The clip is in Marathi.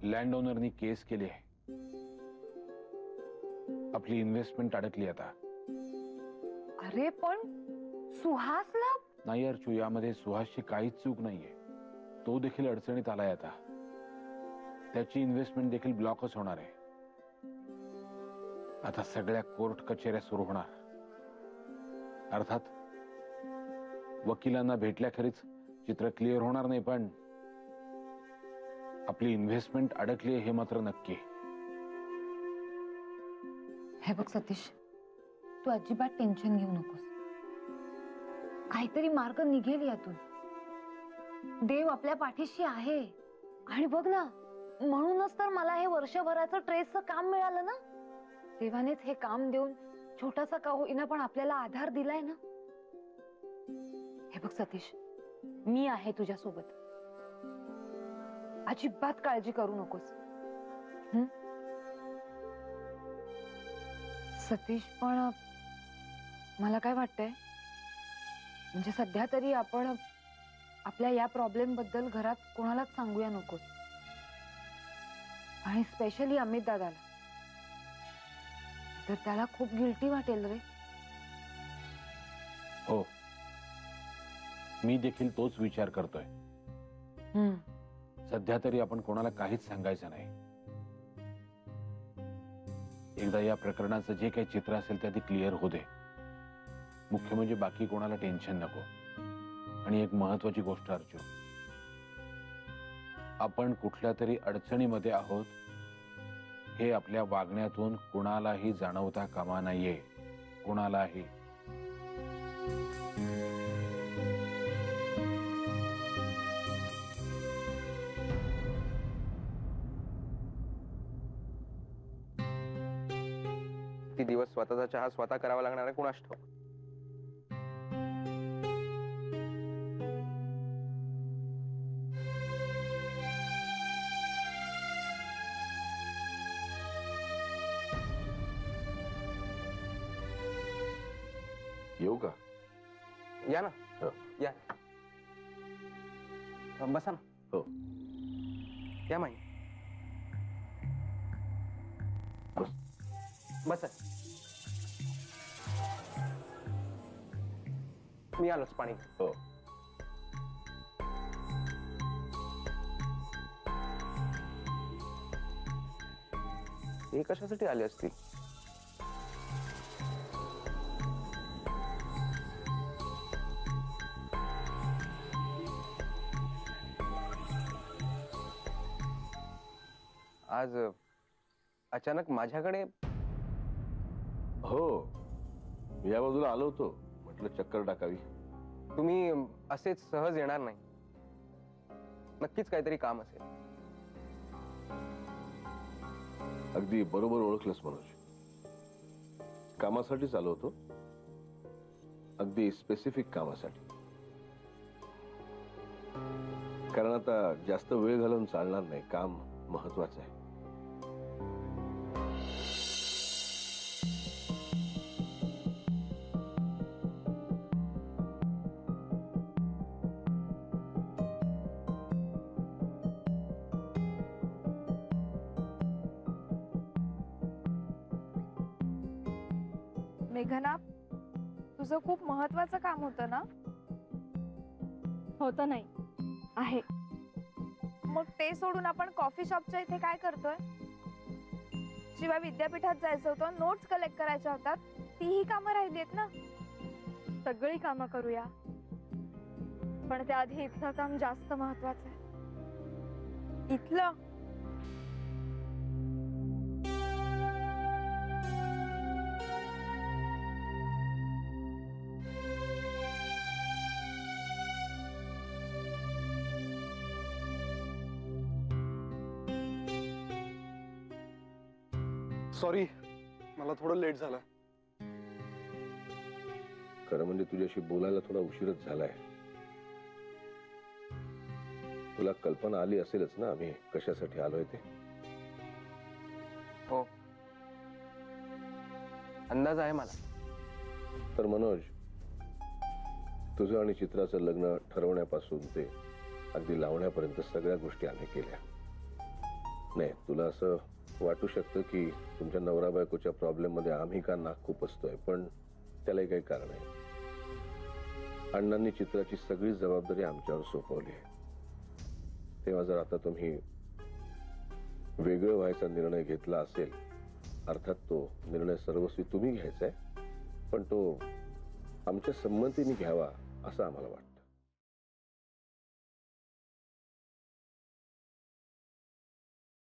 लँड ओनरनी केस केली आहे. आपली इन्व्हेस्टमेंट अडकली आता. अरे पण सुहासला नाही अर्चू, यामध्ये सुहासची काहीच चूक नाहीये. तो देखील अडचणीत आलाय आता. त्याची इन्व्हेस्टमेंट देखील ब्लॉकच होणार आहे. आता सगळ्या कोर्ट कचेऱ्या सुरू होणार. अर्थात वकिलांना भेटल्याखेरीज चित्र क्लिअर होणार नाही, पण आपली इन्व्हेस्टमेंट अडकली हे मात्र नक्की. हे बघ सतीश, तू अजिबात टेन्शन घेऊ नकोस. काहीतरी मार्ग निघेल यातून. देव आपल्या पाठीशी आहे. आणि बघ ना, म्हणूनच तर मला हे वर्षभराचं ट्रेसचं काम मिळालं ना. देवानेच हे काम देऊन छोटासा का होईना पण आपल्याला आधार दिलाय ना. हे बघ सतीश, मी आहे तुझ्या सोबत. अजिबात काळजी करू नकोस. सतीश, पण मला काय वाटतंय, म्हणजे सध्या तरी आपण आपल्या या प्रॉब्लेम बद्दल घरात कोणालाच सांगूया नकोस. आणि स्पेशली अमित दादाला. तर त्याला खूप गिल्टी वाटेल रे. हो, मी देखील तोच विचार करतोय. सध्या तरी आपण कोणाला काहीच सांगायचं नाही. एकदा या प्रकरणाचं जे काही चित्र असेल ते आधी क्लिअर होऊ दे. मुख्य म्हणजे बाकी कोणाला टेन्शन नको. आणि एक महत्वाची गोष्ट अर्जू, आपण कुठल्या तरी अडचणीमध्ये आहोत हे आपल्या वागण्यातून कुणालाही जाणवता कामा नाहीये. कुणालाही. किती दिवस स्वतःचा चहा स्वतः करावा लागणार आहे कुणास ठाऊक. येऊ का? या ना. या, बसा ना. हो, या माई. बस मी आलोच पाणी. हो. हे कशासाठी आले असतील? आज अचानक माझ्याकडे? हो, या बाजूला आलो होतो, म्हटलं चक्कर टाकावी. तुम्ही असेच सहज येणार नाही. नक्कीच काहीतरी काम असेल. अगदी बरोबर ओळखलंस मनोज. कामासाठीच आलो होतो. अगदी स्पेसिफिक कामासाठी. कारण आता जास्त वेळ घालवून चालणार नाही. काम महत्वाचं आहे. मेघना, तुझं खूप महत्वाचं काम होतं ना? होतं नाही, आहे. मग ते सोडून आपण कॉफी शॉपच्या इथे काय करतोय? शिवाय विद्यापीठात जायचं होतं, नोट्स कलेक्ट करायच्या होतात, तीही कामं राहिलीत ना. सगळी कामं करूया, पण त्याआधी इथलं काम जास्त महत्वाचं आहे. इथलं? सॉरी, मला थोडं लेट झालं. खरं म्हणजे तुझ्याशी बोलायला थोडा उशीरच झालाय. तुला कल्पना आली असेलच ना आम्ही कशासाठी आलोय ते? हो, अंदाज आहे मला. तर मनोज, तुझं आणि चित्राचं लग्न ठरवण्यापासून ते अगदी लावण्यापर्यंत सगळ्या गोष्टी आम्ही केल्या. नाही, तुला असं वाटू शकतं की तुमच्या नवरा बायकोच्या प्रॉब्लेम मध्ये आम्ही का नाक खुपसतोय, पण त्यालाही काही कारण आहे. अण्णांनी चित्राची सगळी जबाबदारी आमच्यावर सोपवली आहे. तेव्हा जर आता तुम्ही वेगळं व्हायचा निर्णय घेतला असेल, अर्थात तो निर्णय सर्वस्वी तुम्ही घ्यायचा आहे, पण तो आमच्या संमतीने घ्यावा असं आम्हाला वाटतं.